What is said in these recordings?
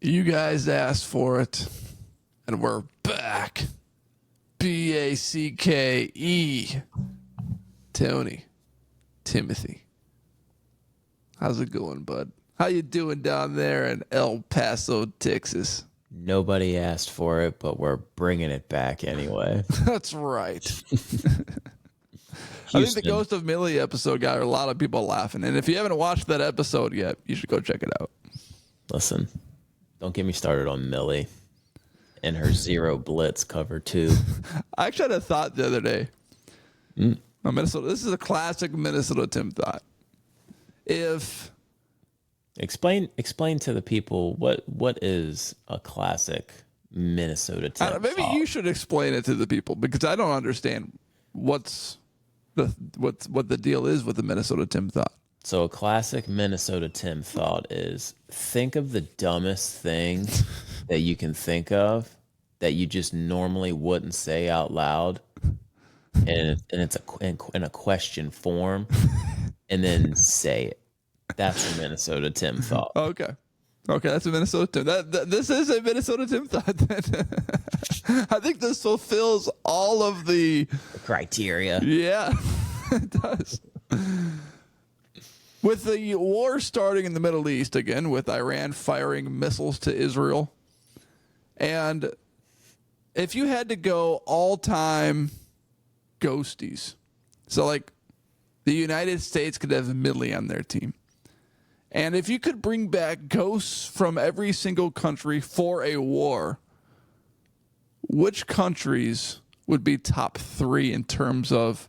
You guys asked for it, and we're back. BACKE. Tony. Timothy. How's it going, bud? How you doing down there in El Paso, Texas? Nobody asked for it, but we're bringing it back anyway. That's right. I think the Ghost of Millie episode got a lot of people laughing. And if you haven't watched that episode yet, you should go check it out. Listen, don't get me started on Millie and her Zero Blitz cover 2. I actually had a thought the other day. Minnesota. This is a classic Minnesota Tim thought. Explain to the people what is a classic Minnesota Tim Maybe thought. you should explain it to the people because I don't understand what the deal is with the Minnesota Tim thought. So a classic Minnesota Tim thought is think of the dumbest thing that you can think of that you just normally wouldn't say out loud, and it's in a question form, and then say it. That's a Minnesota Tim thought. Okay, that's a Minnesota Tim. This is a Minnesota Tim thought. I think this fulfills all of the criteria. Yeah, it does. With the war starting in the Middle East again, with Iran firing missiles to Israel, and if you had to go all-time ghosties, so like the United States could have Millie on their team, and if you could bring back ghosts from every single country for a war, which countries would be top 3 in terms of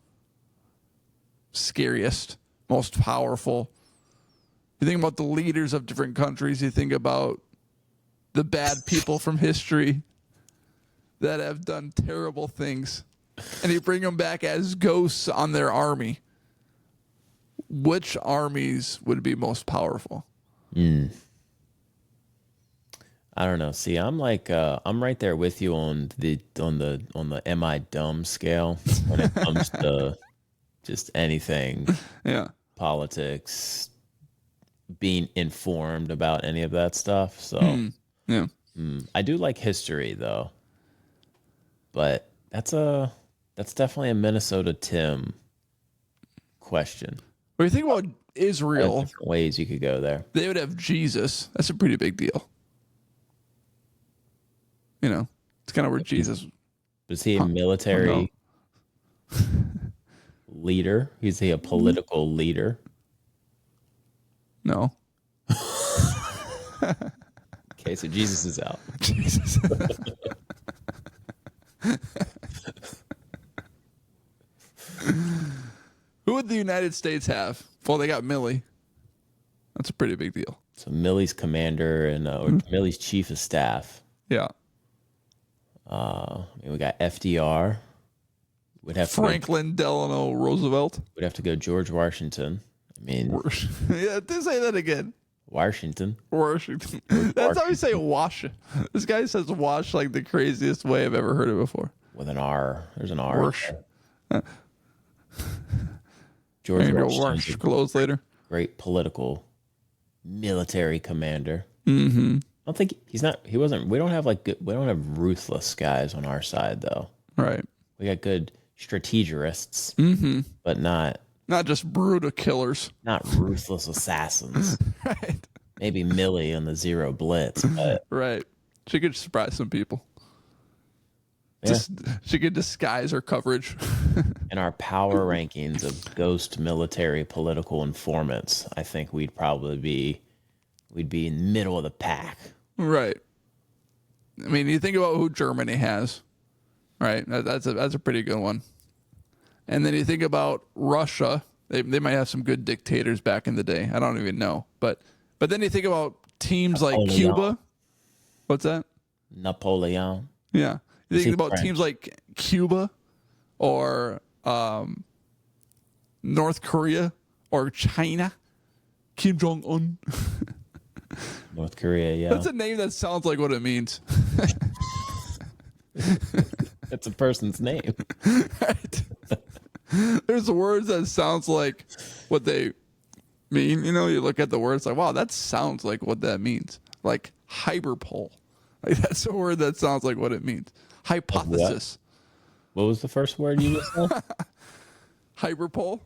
scariest, most powerful? You think about the leaders of different countries. You think about the bad people from history that have done terrible things, and you bring them back as ghosts on their army. Which armies would be most powerful? I don't know. See, I'm like I'm right there with you on the am I dumb scale when it comes to just anything. Yeah. Politics, being informed about any of that stuff. So Yeah. I do like history though. But that's definitely a Minnesota Tim question. When you think about Israel, different ways you could go there. they would have Jesus. That's a pretty big deal. You know, it's kind of where Jesus. Was he a military leader? Is he a political leader? No. Okay, so Jesus is out. Jesus. Who would the United States have? Well, they got Millie. That's a pretty big deal. So Millie's commander and or Millie's chief of staff. Yeah. We got FDR. We'd have Franklin Delano Roosevelt. We'd have to go George Washington. I mean, Yeah, say that again. Washington. Washington. That's how we say wash. This guy says wash like the craziest way I've ever heard it before. With an R. There's an R. Wash. George Wash Washington. clothes later. Great political military commander. Mm-hmm. I don't think he wasn't. We don't have ruthless guys on our side though. Right. We got good strategists, but not just brutal killers. Not ruthless assassins. Right. Maybe Millie on the Zero Blitz, but right. She could surprise some people. Yeah. She could disguise her coverage. in our power rankings of ghost military political informants, I think we'd be in the middle of the pack. Right. I mean, you think about who Germany has, right? That's a pretty good one. And then you think about Russia. They might have some good dictators back in the day. I don't even know. But then you think about teams Napoleon. like Cuba. What's that? Napoleon. Yeah. You think about teams like Cuba or North Korea or China. Kim Jong Un. North Korea, yeah. That's a name that sounds like what it means. It's a person's name. Right. There's words that sounds like what they mean. You know, you look at the words like, wow, that sounds like what that means. like hyperpole. Like that's a word that sounds like what it means. Hypothesis. What was the first word you just said? Hyperpole.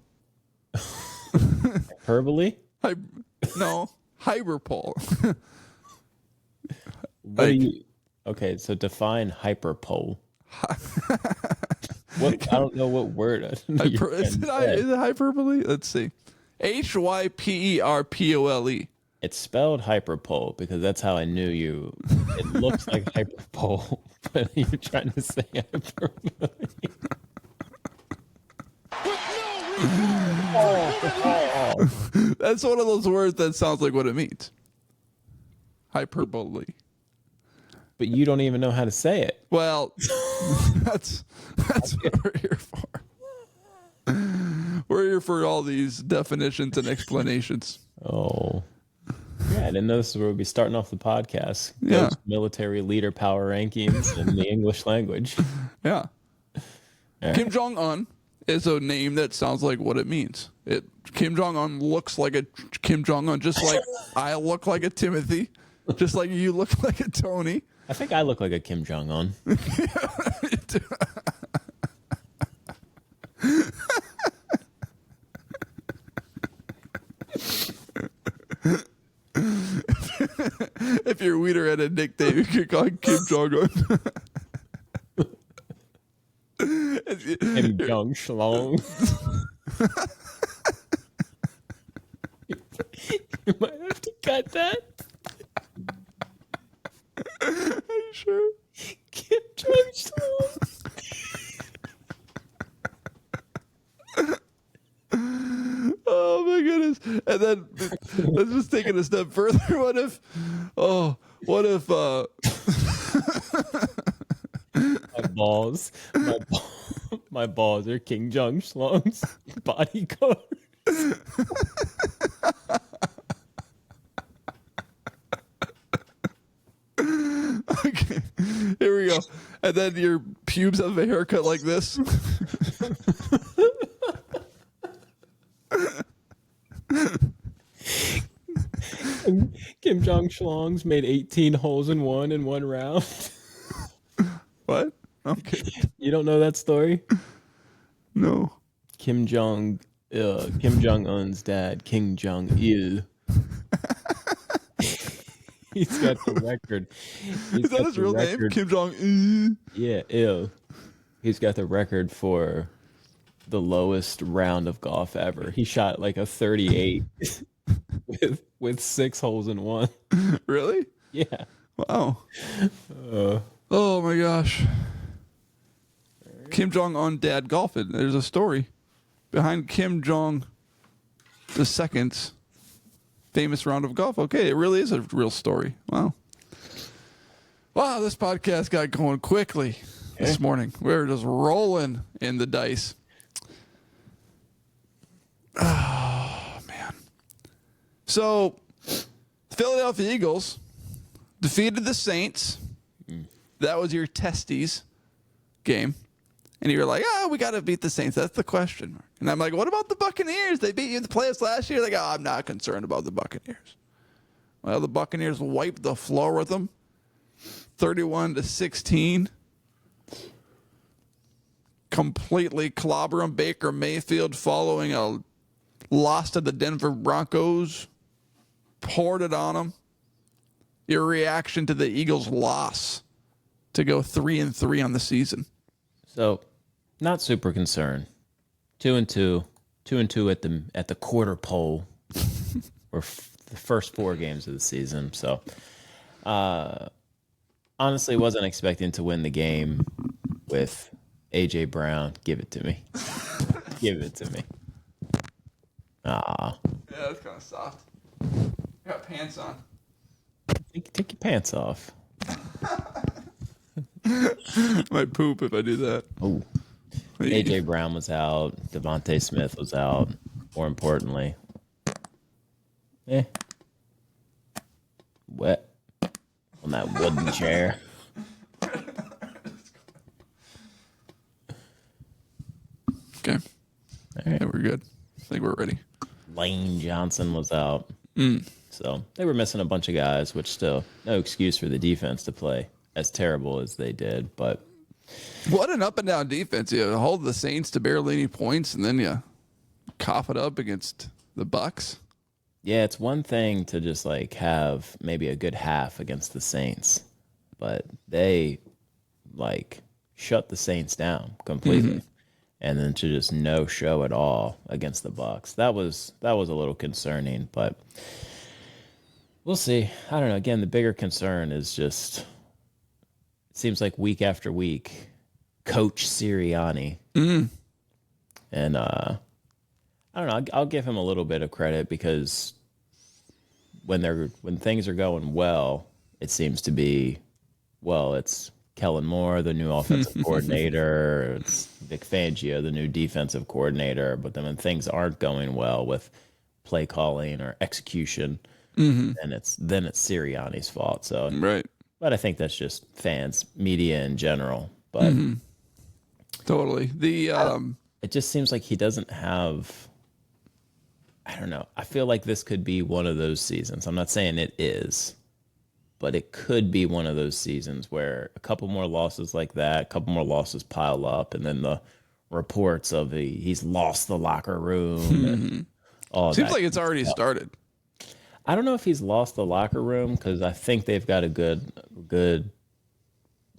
Hyperbole? No, hyperpole. What do you? Okay, so define hyperpole. What? I don't know what word. Is it hyperbole? Let's see. Hyperpole. It's spelled hyperpole because that's how I knew you. It looks like hyperpole, but you're trying to say hyperbole. That's one of those words that sounds like what it means. Hyperbole. But you don't even know how to say it. Well, that's what we're here for. We're here for all these definitions and explanations. Oh. Yeah, I didn't know this is where we'd be starting off the podcast. Yeah. Ghost military leader power rankings in the English language. Yeah. Right. Kim Jong Un is a name that sounds like what it means. Kim Jong Un looks like a Kim Jong Un, just like I look like a Timothy, just like you look like a Tony. I think I look like a Kim Jong Un. If your weeder had a nickname, you could call him Kim Jong Un. Kim Jong Schlong. You might have to cut that. Are you sure? Kim Jong Schlong. Oh my goodness! And then let's just take it a step further. What if my balls are King Jong Schlong's bodyguard. Okay, here we go. And then your pubes have a haircut like this. Kim Jong Schlong's made 18 holes in one round. What? Okay. You don't know that story? No. Kim Jong Un's dad, Kim Jong Il. He's got the record. Is that his real name? Kim Jong Un? Yeah, Il. He's got the record for the lowest round of golf ever. He shot like a 38 with 6 holes in one. Really? Yeah. Wow. Oh my gosh. Kim Jong Un dad golfing. There's a story behind Kim Jong II's famous round of golf. Okay, it really is a real story. Wow. Wow, this podcast got going quickly this morning. We're just rolling in the dice. Oh, man. So, Philadelphia Eagles defeated the Saints. That was your testes game. And you were like, we got to beat the Saints. That's the question. And I'm like, what about the Buccaneers? They beat you in the playoffs last year. Like, I'm not concerned about the Buccaneers. Well, the Buccaneers wiped the floor with them. 31-16. Completely clobber them. Baker Mayfield following a loss to the Denver Broncos. Poured it on them. Your reaction to the Eagles' loss to go 3-3 on the season. So, not super concerned. 2-2 at the quarter pole, or the first 4 games of the season. So, honestly, wasn't expecting to win the game with AJ Brown. Give it to me. Give it to me. Yeah, that's kind of soft. I got pants on. Take your pants off. Might poop if I do that. Oh, AJ Brown was out. Devontae Smith was out. More importantly, wet on that wooden chair. Okay. All right. Yeah, we're good. I think we're ready. Lane Johnson was out. So they were missing a bunch of guys, which still no excuse for the defense to play as terrible as they did. But What an up and down defense. You hold the Saints to barely any points, and then you cough it up against the Bucks. yeah, it's one thing to just like have maybe a good half against the Saints, but they like shut the Saints down completely. And then to just no show at all against the Bucks. That was a little concerning, but we'll see. I don't know. Again, the bigger concern is just it seems like week after week, Coach Sirianni. And I don't know, I'll give him a little bit of credit because when things are going well, it seems to be it's Kellen Moore, the new offensive coordinator. It's Vic Fangio, the new defensive coordinator. But then when things aren't going well with play calling or execution, then it's Sirianni's fault. So, Right. but I think that's just fans, media in general. But Totally. it just seems like he doesn't have. I don't know. I feel like this could be one of those seasons. I'm not saying it is, but it could be one of those seasons where a couple more losses like that, a couple more losses pile up, and then the reports of he's lost the locker room and all Seems that. like it's already started. I don't know if he's lost the locker room because I think they've got a good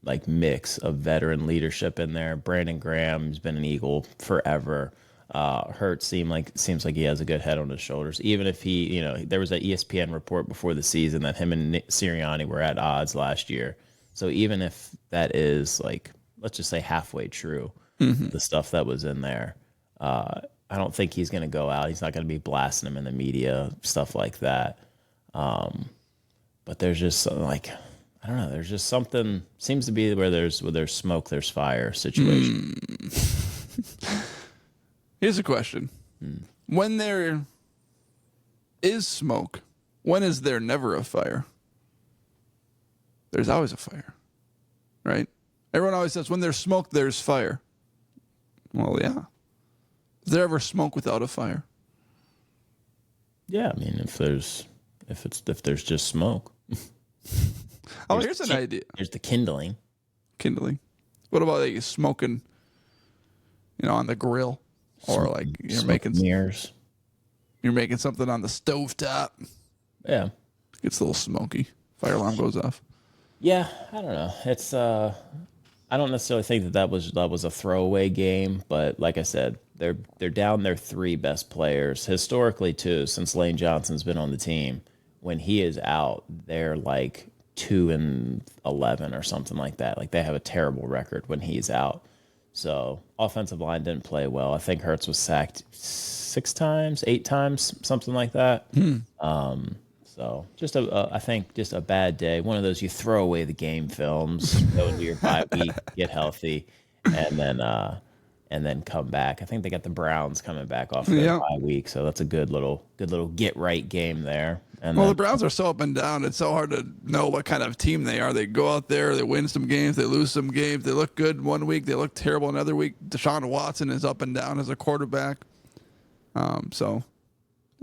like mix of veteran leadership in there. Brandon Graham's been an Eagle forever. Hurts seems like he has a good head on his shoulders. Even if there was an ESPN report before the season that him and Sirianni were at odds last year. So even if that is like, let's just say halfway true, the stuff that was in there, I don't think he's going to go out. He's not going to be blasting him in the media, stuff like that. But there's just something like, I don't know. There's just something seems to be where there's smoke, there's fire situation. Here's a question. When there is smoke, when is there never a fire? There's always a fire, right? Everyone always says, when there's smoke, there's fire. Well, yeah. Is there ever smoke without a fire? Yeah, I mean, if there's just smoke. Here's an idea. There's the kindling. Kindling. What about like smoking, on the grill? Or like you're making mirrors. You're making something on the stovetop. Yeah. It gets a little smoky. Fire alarm goes off. Yeah, I don't know. It's I don't necessarily think that was a throwaway game, but like I said, they're down their three best players historically too. Since Lane Johnson's been on the team, when he is out, they're like 2-11 or something like that. Like they have a terrible record when he's out. So offensive line didn't play well. I think Hurts was sacked 6 times, 8 times, something like that. So I think just a bad day. One of those you throw away the game films, go into your bye week, get healthy, and then come back. I think they got the Browns coming back off their bye week, so that's a good little get right game there. And the Browns are so up and down. It's so hard to know what kind of team they are. They go out there, they win some games, they lose some games. They look good one week, they look terrible another week. Deshaun Watson is up and down as a quarterback. So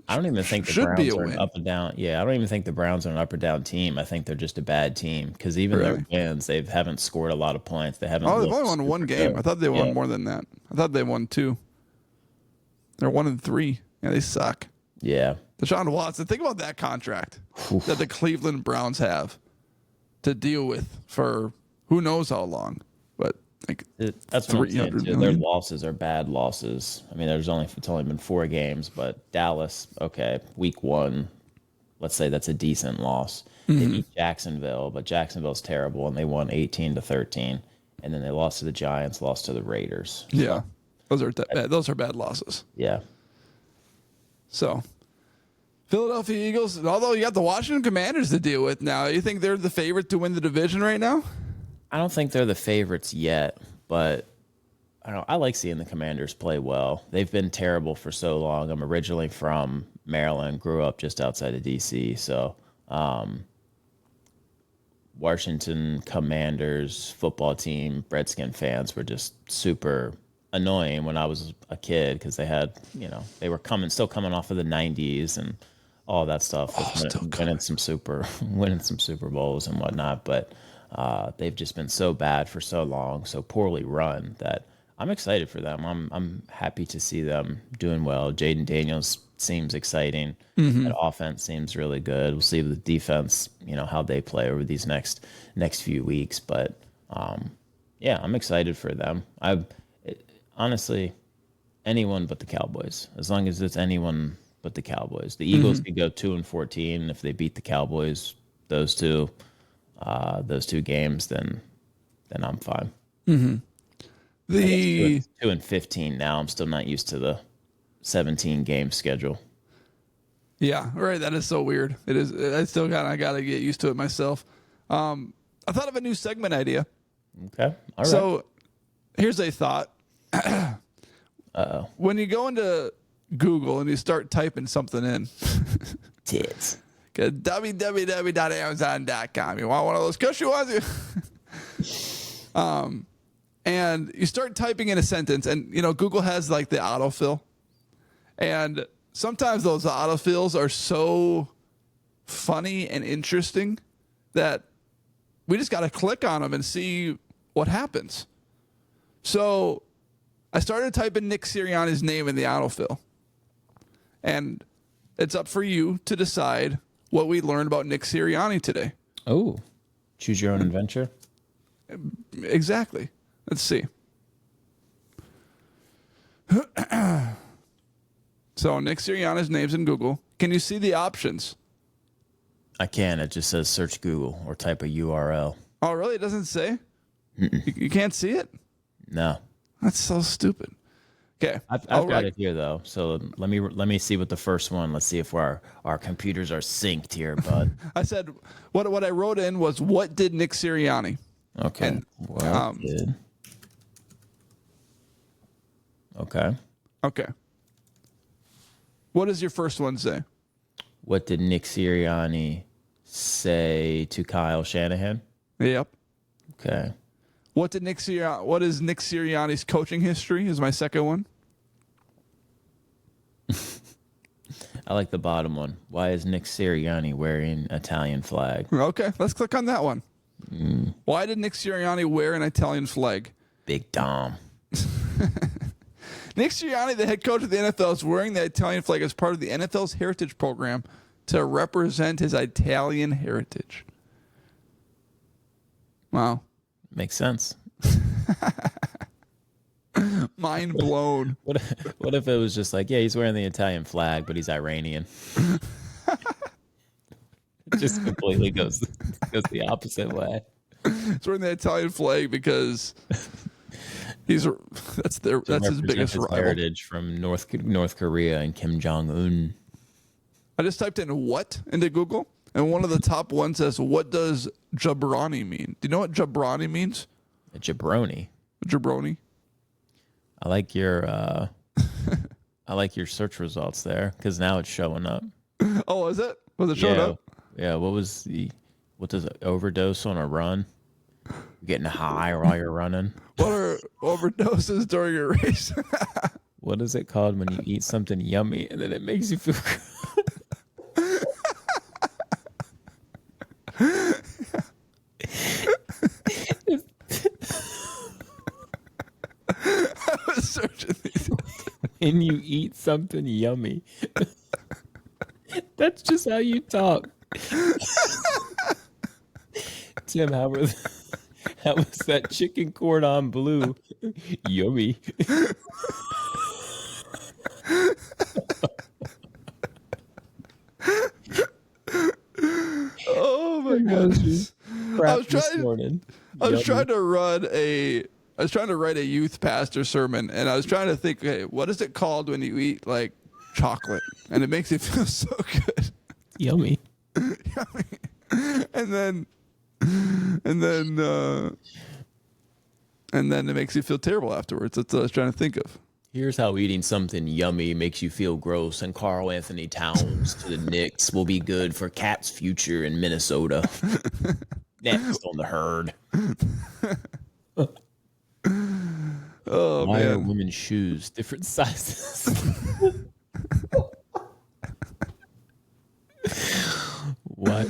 I don't even think the Browns are an up and down. Yeah, I don't even think the Browns are an up or down team. I think they're just a bad team because even their wins, they haven't scored a lot of points. They haven't. They've only won one game. Good. I thought they won more than that. I thought they won 2. They're 1-3. Yeah, they suck. Yeah. Deshaun Watson. Think about that contract that the Cleveland Browns have to deal with for who knows how long. But like that's what I'm saying too. Their losses are bad losses. I mean, it's only been 4 games, but Dallas, okay, week 1, let's say that's a decent loss. They beat Jacksonville, but Jacksonville's terrible, and they won 18-13, and then they lost to the Giants, lost to the Raiders. Yeah, those are bad losses. Yeah. So, Philadelphia Eagles, although you got the Washington Commanders to deal with now, you think they're the favorite to win the division right now? I don't think they're the favorites yet, but I like seeing the Commanders play well. They've been terrible for so long. I'm originally from Maryland, grew up just outside of D.C., so Washington Commanders football team, Redskin fans were just super annoying when I was a kid because they had, they were still coming off of the 90s and all that stuff with still winning some Super Bowls and whatnot. But they've just been so bad for so long, so poorly run that I'm excited for them. I'm happy to see them doing well. Jaden Daniels seems exciting. That offense seems really good. We'll see the defense, how they play over these next few weeks. But yeah, I'm excited for them. Honestly, anyone but the Cowboys. As long as it's anyone but the Cowboys. The Eagles could go 2-14 if they beat the Cowboys. Those two games, then I'm fine. The 2-15 now. I'm still not used to the 17 game schedule. Yeah, right. That is so weird. It is. I still I gotta get used to it myself. I thought of a new segment idea. Okay. All right. So here's a thought. Uh-oh. When you go into Google and you start typing something in, Tits. www.amazon.com. You want one of those cushy ones? And you start typing in a sentence, and Google has like the autofill, and sometimes those autofills are so funny and interesting that we just got to click on them and see what happens. So I started typing Nick Sirianni's name in the autofill, and it's up for you to decide what we learned about Nick Sirianni today. Oh, choose your own adventure. Exactly. Let's see. So Nick Sirianni's name's in Google. Can you see the options? I can. It just says search Google or type a URL. Oh, really? It doesn't say? You can't see it? No. That's so stupid. Okay. I've got it here though. So let me see what the first one. Let's see if our computers are synced here, bud. I said what I wrote in was, what did Nick Sirianni? Okay. And, Good. Okay. Okay. What does your first one say? What did Nick Sirianni say to Kyle Shanahan? Yep. Okay. What is Nick Sirianni's coaching history is my second one. I like the bottom one. Why is Nick Sirianni wearing Italian flag? Okay, let's click on that one. Why did Nick Sirianni wear an Italian flag? Big Dom. Nick Sirianni, the head coach of the NFL, is wearing the Italian flag as part of the NFL's heritage program to represent his Italian heritage. Wow. Makes sense. Mind blown. What if it was just like, yeah, he's wearing the Italian flag, but he's Iranian? It just completely goes the opposite way. He's wearing the Italian flag because that's his biggest rival. Heritage from North Korea and Kim Jong Un. I just typed in what into Google, and one of the top ones says, "What does jabroni mean?" Do you know what jabroni means? A jabroni. Jabroni. I like your search results there because now it's showing up. Oh, is it? Was it showing up? Yeah. What does it overdose on a run? Getting high while you're running. What are overdoses during a race? What is it called when you eat something yummy and then it makes you feel good? I was searching these. When you eat something yummy. That's just how you talk. Tim, how was that chicken cordon bleu? Yummy. Oh my gosh. I was trying to write a youth pastor sermon, and I was trying to think, hey, what is it called when you eat like chocolate and it makes you feel so good? Yummy. And then it makes you feel terrible afterwards. That's what I was trying to think of. Here's how eating something yummy makes you feel gross, and Carl Anthony Towns to the Knicks will be good for Cat's future in Minnesota. Next on the herd. Oh, Why man. are women's shoes different sizes?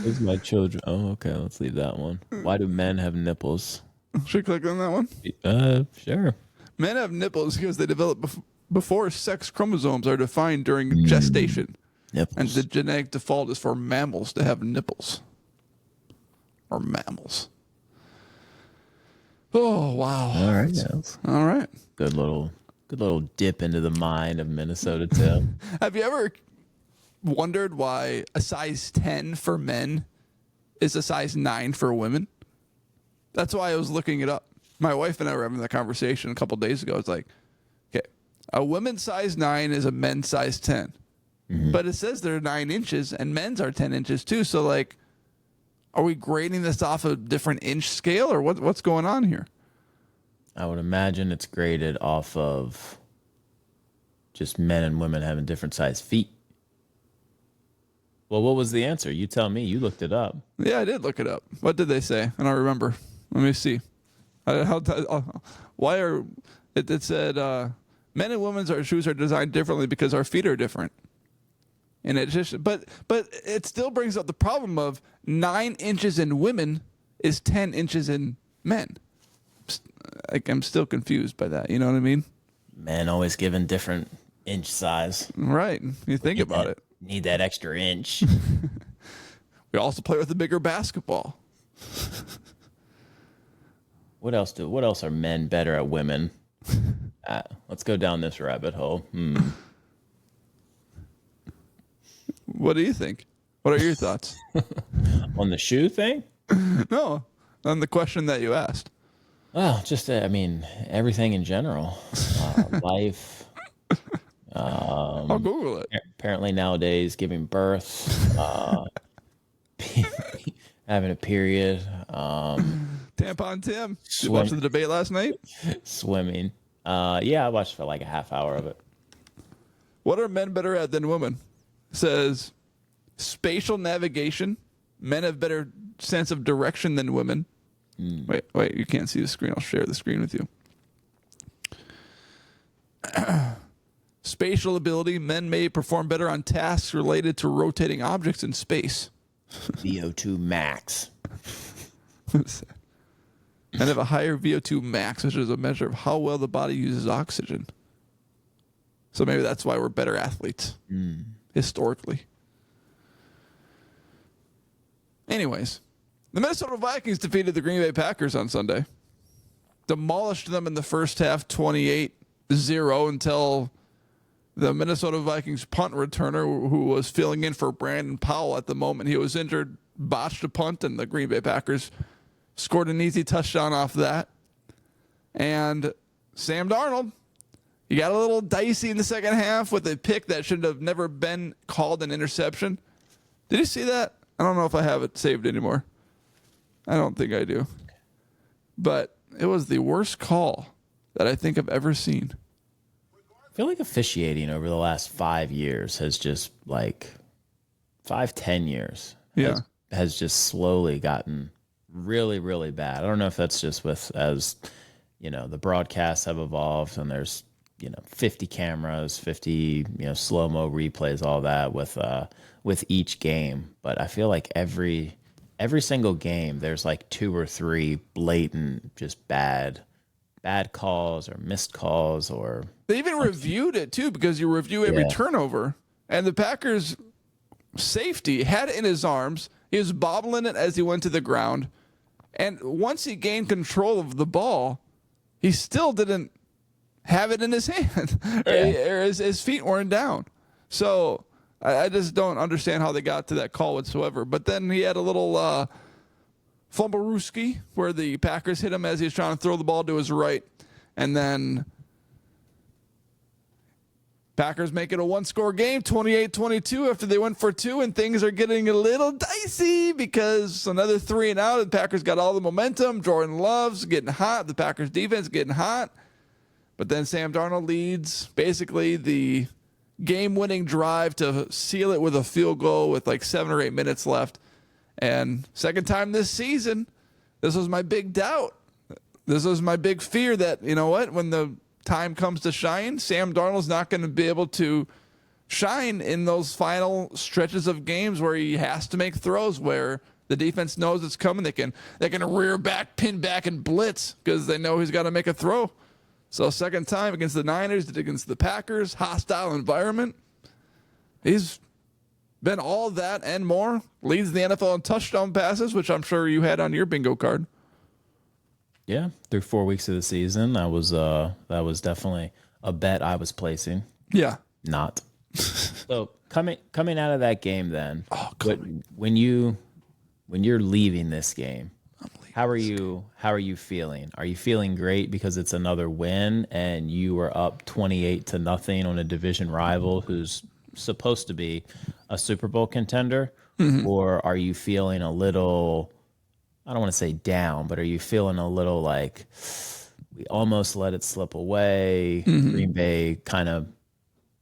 Those are my children. Oh, okay. Let's leave that one. Why do men have nipples? Should I click on that one? Sure. Men have nipples because they develop before sex chromosomes are defined during gestation. Nipples. And the genetic default is for mammals to have nipples. Or mammals. Oh, wow. All right, yes. All right. Good little dip into the mind of Minnesota Tim. Have you ever wondered why a size 10 for men is a size 9 for women? That's why I was looking it up. My wife and I were having that conversation a couple days ago. It's like, okay, a women's size 9 is a men's size 10. Mm-hmm. But it says they're 9 inches and men's are 10 inches too. So, like, are we grading this off a different inch scale or what's going on here? I would imagine it's graded off of just men and women having different size feet. Well, what was the answer? You tell me. You looked it up. Yeah, I did look it up. What did they say? I don't remember. Let me see. Why are it said men and women's shoes are designed differently because our feet are different. And it just but it still brings up the problem of 9 inches in women is 10 inches in men. I'm still confused by that. You know what I mean? Men always given different inch size. Right. You think about it. Need that extra inch. We also play with a bigger basketball. What else are men better at women? Let's go down this rabbit hole. What do you think? What are your thoughts? On the shoe thing? No, on the question that you asked. Well, just, everything in general. Life. I'll Google it. Apparently nowadays, giving birth, having a period. Tampon Tim. Did you watch the debate last night? Swimming. Yeah, I watched for like a half hour of it. What are men better at than women? It says spatial navigation. Men have better sense of direction than women. Wait, you can't see the screen. I'll share the screen with you. Spatial ability. Men may perform better on tasks related to rotating objects in space. VO2 max. And have a higher VO2 max, which is a measure of how well the body uses oxygen. So maybe that's why we're better athletes, historically. Anyways, the Minnesota Vikings defeated the Green Bay Packers on Sunday. Demolished them in the first half, 28-0, until the Minnesota Vikings punt returner, who was filling in for Brandon Powell at the moment he was injured, botched a punt, and the Green Bay Packers scored an easy touchdown off that. And Sam Darnold, he got a little dicey in the second half with a pick that should have never been called an interception. Did you see that? I don't know if I have it saved anymore. I don't think I do. But it was the worst call that I think I've ever seen. I feel like officiating over the last 5 years has just 5-10 years has just slowly gotten really, really bad. I don't know if that's just as the broadcasts have evolved and there's 50 cameras, 50 slow-mo replays, all that with each game. But I feel like every single game there's like 2 or 3 blatant just bad calls or missed calls, or they even reviewed it too, because you review every turnover. And the Packers safety had it in his arms. He was bobbling it as he went to the ground. And once he gained control of the ball, he still didn't have it in his hand, or his feet weren't down. So I just don't understand how they got to that call whatsoever. But then he had a little fumblerooski where the Packers hit him as he was trying to throw the ball to his right. And then Packers make it a one-score game, 28-22, after they went for 2, and things are getting a little dicey because another 3 and out. The Packers got all the momentum. Jordan Love's getting hot. The Packers defense getting hot. But then Sam Darnold leads basically the game-winning drive to seal it with a field goal with like 7 or 8 minutes left. And second time this season, this was my big doubt. This was my big fear that, when the time comes to shine, Sam Darnold's not going to be able to shine in those final stretches of games where he has to make throws where the defense knows it's coming. They can rear back, pin back, and blitz because they know he's got to make a throw. So second time against the Niners, against the Packers, hostile environment. He's been all that and more. Leads the NFL in touchdown passes, which I'm sure you had on your bingo card. Yeah, through 4 weeks of the season, that was definitely a bet I was placing. Yeah. Not. So coming out of that game, then, when you're leaving this game, how are you feeling? Are you feeling great because it's another win and you were up 28-0 on a division rival who's supposed to be a Super Bowl contender? Mm-hmm. Or are you feeling a little, I don't want to say down, but are you feeling a little like we almost let it slip away? Mm-hmm. Green Bay kind of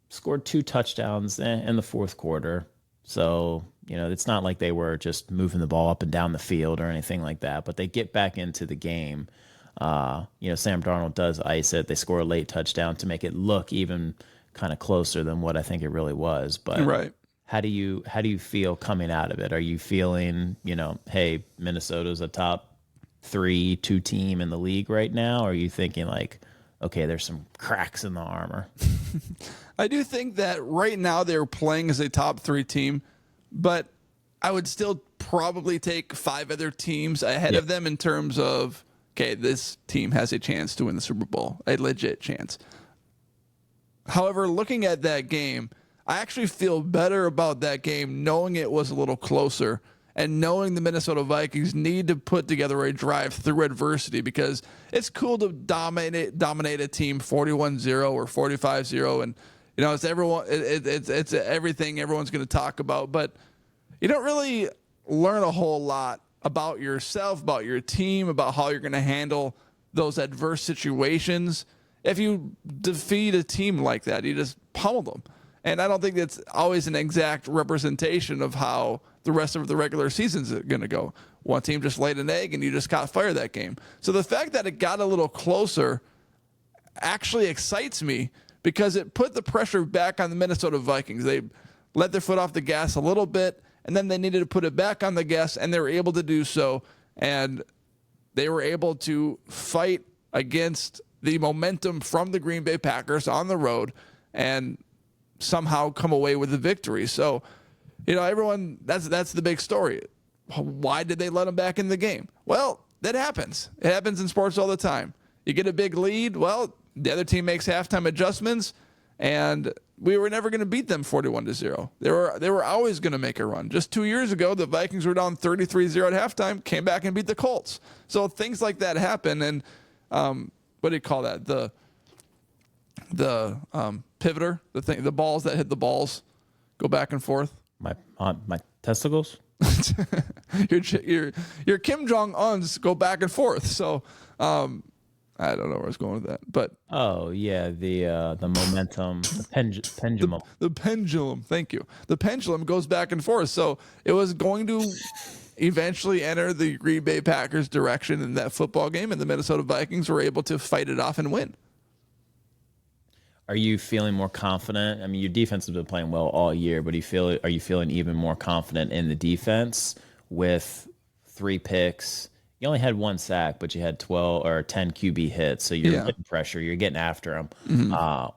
scored 2 touchdowns in the fourth quarter. So, it's not like they were just moving the ball up and down the field or anything like that, but they get back into the game. Sam Darnold does ice it. They score a late touchdown to make it look even kind of closer than what I think it really was. But right. How do you feel coming out of it? Are you feeling, hey, Minnesota's a top 3-2 team in the league right now? Or are you thinking like, okay, there's some cracks in the armor? I do think that right now they're playing as a top 3 team, but I would still probably take 5 other teams ahead of them in terms of, okay, this team has a chance to win the Super Bowl, a legit chance. However, looking at that game, I actually feel better about that game knowing it was a little closer and knowing the Minnesota Vikings need to put together a drive through adversity, because it's cool to dominate a team 41-0 or 45-0, and it's everyone. It's everything everyone's going to talk about, but you don't really learn a whole lot about yourself, about your team, about how you're going to handle those adverse situations. If you defeat a team like that, you just pummel them. And I don't think that's always an exact representation of how the rest of the regular season's going to go. One team just laid an egg and you just caught fire that game. So the fact that it got a little closer actually excites me, because it put the pressure back on the Minnesota Vikings. They let their foot off the gas a little bit, and then they needed to put it back on the gas, and they were able to do so. And they were able to fight against the momentum from the Green Bay Packers on the road and somehow come away with the victory. So, everyone, that's the big story. Why did they let them back in the game? Well, that happens. It happens in sports all the time. You get a big lead, well, the other team makes halftime adjustments, and we were never going to beat them 41-0. They were always going to make a run. Just 2 years ago, the Vikings were down 33-0 at halftime, came back and beat the Colts. So things like that happen, and what do you call that? The pivoter, the balls that hit the balls go back and forth. My testicles. your Kim Jong Uns go back and forth. So I don't know where I was going with that, but the momentum, the pendulum. The pendulum. Thank you. The pendulum goes back and forth. So it was going to eventually enter the Green Bay Packers' direction in that football game, and the Minnesota Vikings were able to fight it off and win. Are you feeling more confident? I mean, your defense has been playing well all year, but are you feeling even more confident in the defense with 3 picks? You only had 1 sack, but you had 12 or 10 QB hits, so you're putting pressure. You're getting after them. Mm-hmm. Are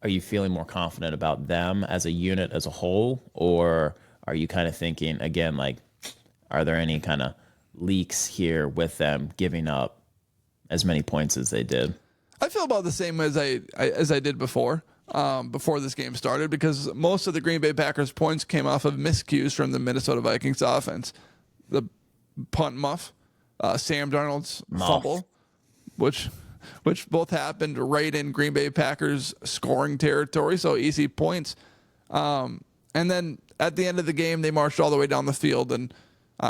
you feeling more confident about them as a unit as a whole, or are you kind of thinking again, like, are there any kind of leaks here with them giving up as many points as they did? I feel about the same as I did before this game started, because most of the Green Bay Packers points came off of miscues from the Minnesota Vikings offense. The punt muff, Sam Darnold's fumble, which both happened right in Green Bay Packers scoring territory, so easy points. And then at the end of the game, they marched all the way down the field and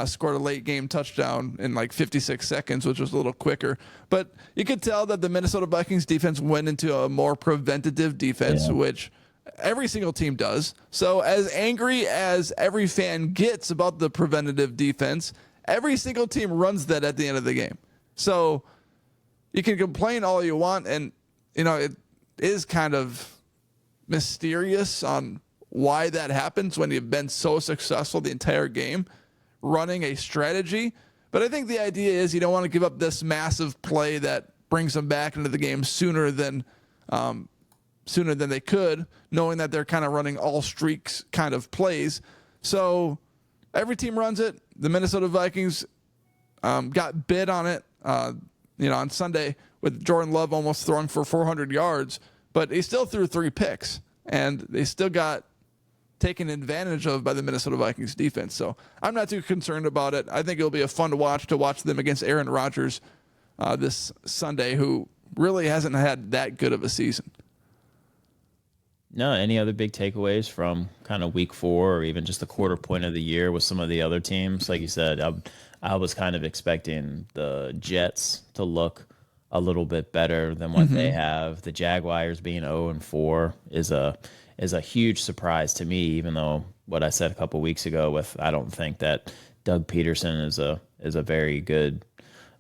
scored a late game touchdown in like 56 seconds, which was a little quicker. But you could tell that the Minnesota Vikings defense went into a more preventative defense, which every single team does. So as angry as every fan gets about the preventative defense, every single team runs that at the end of the game. So you can complain all you want, and it is kind of mysterious on why that happens when you've been so successful the entire game running a strategy. But I think the idea is you don't want to give up this massive play that brings them back into the game sooner than they could, knowing that they're kind of running all streaks kind of plays. So every team runs it. The Minnesota Vikings got bid on it, on Sunday with Jordan Love almost throwing for 400 yards, but he still threw 3 picks, and they still got taken advantage of by the Minnesota Vikings defense. So I'm not too concerned about it. I think it'll be a fun to watch them against Aaron Rodgers this Sunday, who really hasn't had that good of a season. No, any other big takeaways from kind of week 4 or even just the quarter point of the year with some of the other teams? Like you said, I was kind of expecting the Jets to look a little bit better than what they have. The Jaguars being 0-4 is a huge surprise to me, even though what I said a couple weeks ago with I don't think that Doug Peterson is a very good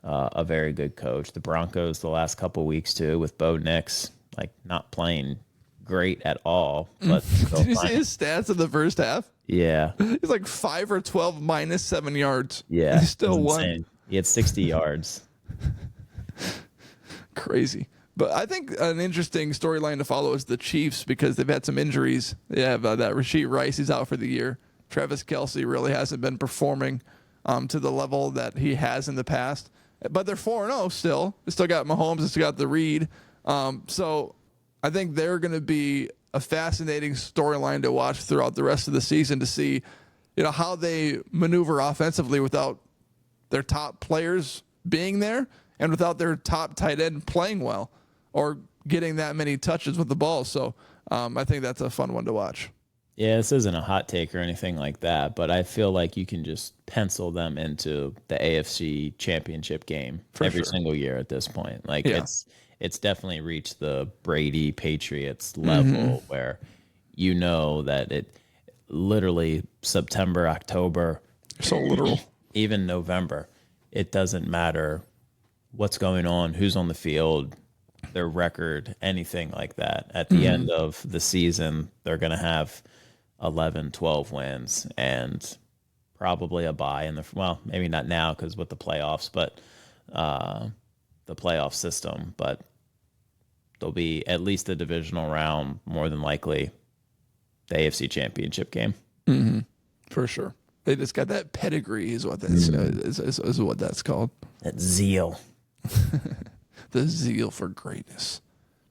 coach. The Broncos the last couple weeks too with Bo Nix like not playing great at all. But did you see his stats in the first half? Yeah, he's like 5 or 12 minus 7 yards. Yeah, he still won. He had 60 yards. Crazy. But I think an interesting storyline to follow is the Chiefs because they've had some injuries. They have that Rashee Rice, he's out for the year. Travis Kelce really hasn't been performing to the level that he has in the past. But they're 4-0 still. They still got Mahomes, they still got the Reed. So I think they're going to be a fascinating storyline to watch throughout the rest of the season to see, how they maneuver offensively without their top players being there and without their top tight end playing well or getting that many touches with the ball. So I think that's a fun one to watch. Yeah, this isn't a hot take or anything like that, but I feel like you can just pencil them into the AFC Championship game every single year at this point. Like it's definitely reached the Brady Patriots level where that it literally September, October, so literal, even November, it doesn't matter what's going on, who's on the field, their record, anything like that. At the end of the season, they're going to have 11, 12 wins and probably a bye maybe not now because with the playoffs, but the playoff system, but there'll be at least a divisional round, more than likely the AFC Championship game. Mm-hmm. For sure. They just got that pedigree is what that's is what that's called. That zeal. The zeal for greatness.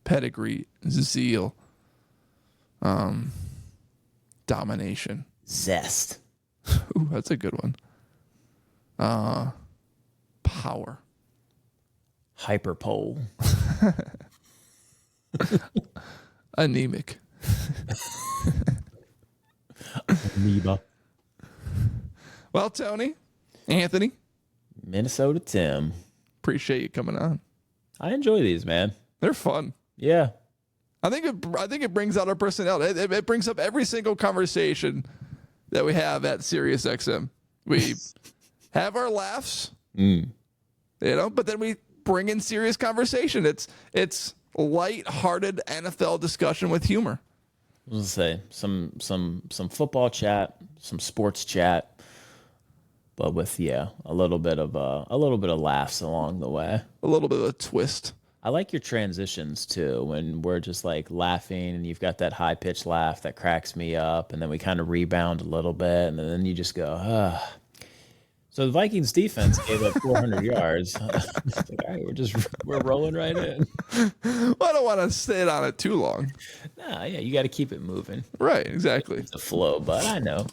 Pedigree, zeal. Domination. Zest. Ooh, that's a good one. Power. Hyperpole. Anemic. Amoeba. Well, Tony, Anthony, Minnesota Tim. Appreciate you coming on. I enjoy these, man. They're fun. Yeah. I think it brings out our personality. It brings up every single conversation that we have at SiriusXM. We have our laughs, but then we bring in serious conversation. It's lighthearted NFL discussion with humor. I was gonna say some football chat, some sports chat, but with a little bit of laughs along the way. A little bit of a twist. I like your transitions too, when we're just like laughing and you've got that high pitched laugh that cracks me up, and then we kind of rebound a little bit, and then you just go, ah. So the Vikings defense gave up 400 yards. All right, we're rolling right in. Well, I don't want to sit on it too long. Nah, yeah, you got to keep it moving. Right, exactly. It's a flow, but I know.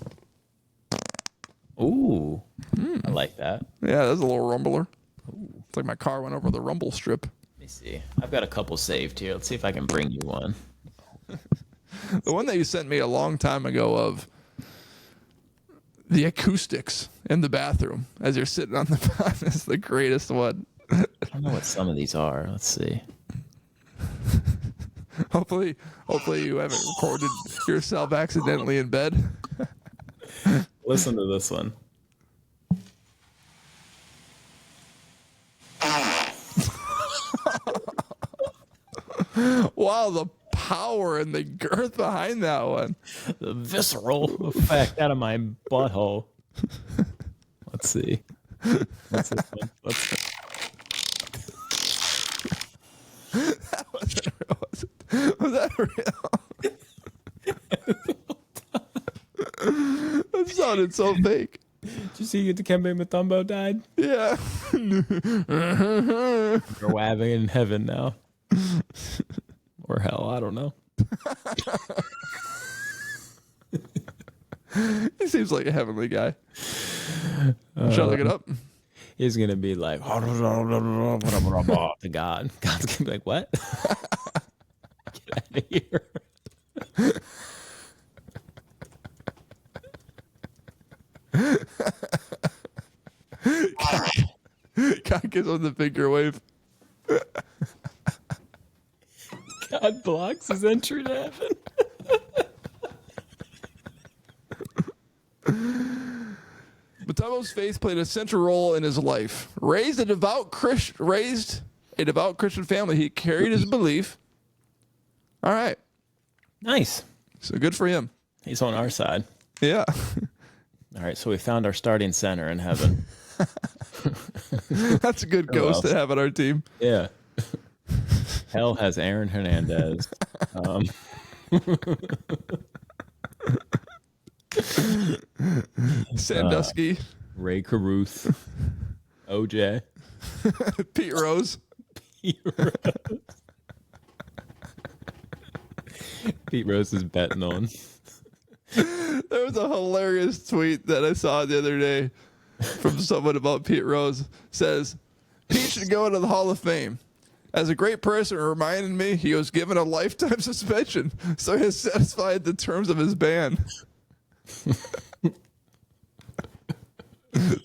Ooh, I like that. Yeah, that's a little rumbler. Ooh. It's like my car went over the rumble strip. Let me see. I've got a couple saved here. Let's see if I can bring you one. The one that you sent me a long time ago of the acoustics in the bathroom as you're sitting on the bed is the greatest one. I don't know what some of these are. Let's see. Hopefully you haven't recorded yourself accidentally in bed. Listen to this one. Wow, the power and the girth behind that one. The visceral effect out of my butthole. Let's see. What's this one? That wasn't real, was it? Was that real? That sounded so fake. Did you see Dikembe Mutombo died? Yeah. We're having it in heaven now. Or hell, I don't know. He seems like a heavenly guy. Should I look it up? He's going to be like, to God. God's going to be like, what? Get out of here. God gives him the finger wave. God blocks his entry to heaven. Mutombo's faith played a central role in his life. Raised a devout Christian family, he carried his belief. All right. Nice. So good for him. He's on our side. Yeah. All right, so we found our starting center in heaven. That's a good ghost to have on our team. Yeah. Hell has Aaron Hernandez. Sandusky. Ray Caruth. OJ. Pete Rose. Pete Rose is betting on. There was a hilarious tweet that I saw the other day from someone about Pete Rose. Says, Pete should go into the Hall of Fame. As a great person, it reminded me he was given a lifetime suspension, so he has satisfied the terms of his ban.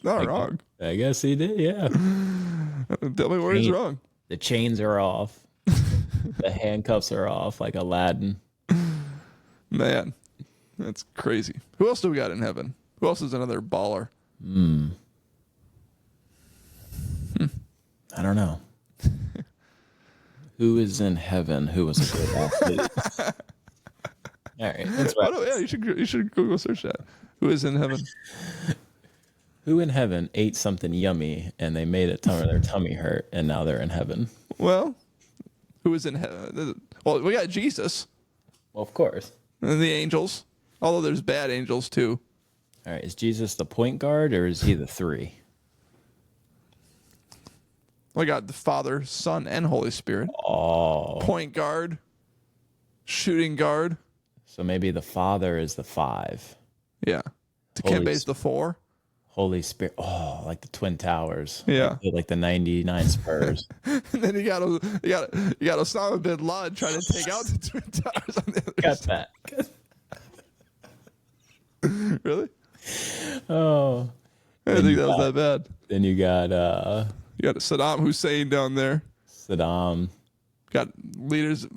Not wrong. I guess he did, yeah. Tell me where he's wrong. The chains are off. The handcuffs are off like Aladdin. Man, that's crazy. Who else do we got in heaven? Who else is another baller? I don't know. Who is in heaven? Who was a good athlete? All right, that's right. Oh, yeah, you should Google search that. Who is in heaven? Who in heaven ate something yummy and they made their tummy hurt and now they're in heaven? Well, who is in heaven? Well, we got Jesus. Well, of course. And the angels. Although there's bad angels too. All right, is Jesus the point guard or is he the three? We got the Father, Son, and Holy Spirit. Oh. Point guard. Shooting guard. So maybe the Father is the 5. Yeah. Dikembe's the 4. Holy Spirit. Oh, like the Twin Towers. Yeah. Like the 99 Spurs. And then you got Osama bin Laden trying to take out the Twin Towers on the other Got side. that. Really? Oh. I didn't think that was that bad. Then you got You got Saddam Hussein down there. Saddam. Got leaders,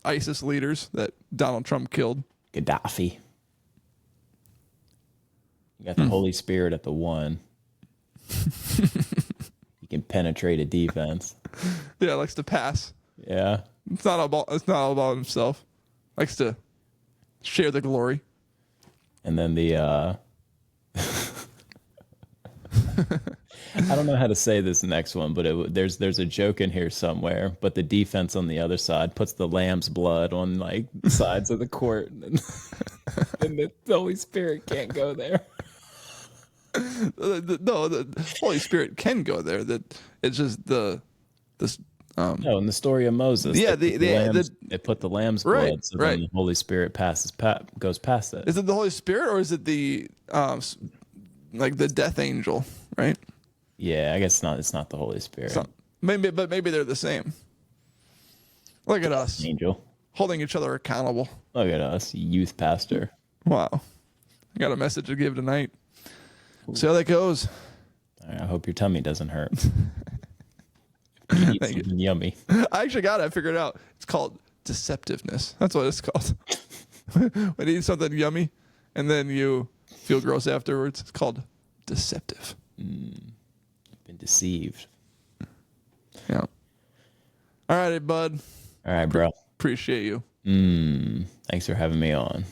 ISIS leaders that Donald Trump killed. Gaddafi. You got the Holy Spirit at the 1. He can penetrate a defense. Yeah, likes to pass. Yeah. It's not all about himself. Likes to share the glory. And then the I don't know how to say this next one, but there's a joke in here somewhere. But the defense on the other side puts the lamb's blood on like sides of the court, and the Holy Spirit can't go there. No, the Holy Spirit can go there. That it's just No, in the story of Moses, Yeah, they put the lamb's Right, blood, so right. then the Holy Spirit goes past it. is it the Holy Spirit or is it the like the death angel? Right? Yeah, I guess it's not the Holy Spirit. Maybe they're the same. Look at us Angel. holding each other accountable. Look at us, youth pastor. Wow, I got a message to give tonight. See how that goes. All right, I hope your tummy doesn't hurt. You eat something yummy. I actually got it. I figured it out. It's called deceptiveness. That's what it's called. When you eat something yummy and then you feel gross afterwards, it's called deceptive. Been deceived. Yeah. All right, bud. All right, bro. Appreciate you. Thanks for having me on.